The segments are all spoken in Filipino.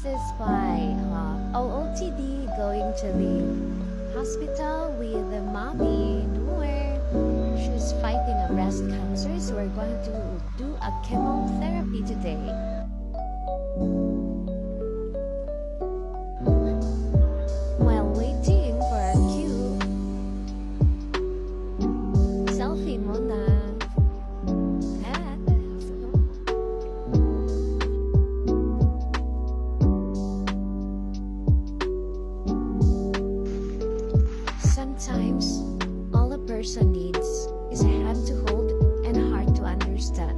this is by OOTD going to the hospital with the mommy where she's fighting a breast cancer, so we're going to do a chemotherapy today. While waiting for our cue, selfie muna. Sometimes, all a person needs is a hand to hold and a heart to understand.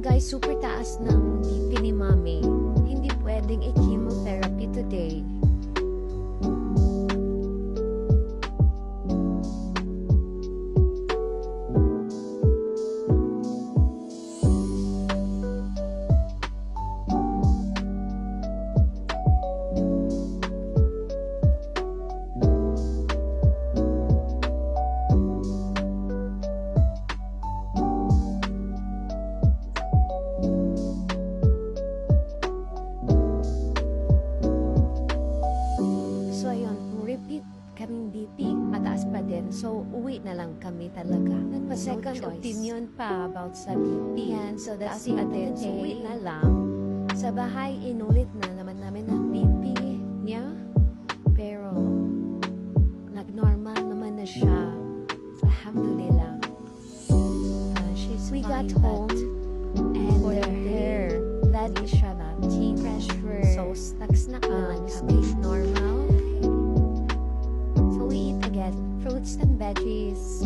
Guys, super taas ng BP ni Mami. Hindi pwedeng i-chemotherapy today. Repeat kaming BP, mataas pa din. So, uwi na lang kami talaga. Nagpa-second opinion pa about sa BP. Yan, so that's the other day. Uwi na lang. Sa bahay, inulit na naman namin ang BP niya. Pero, nag-normal naman na siya. Alhamdulillah. We got home, and for her, that is siya na pressure. So, stuck na lang kami. Normal. Fruits and veggies.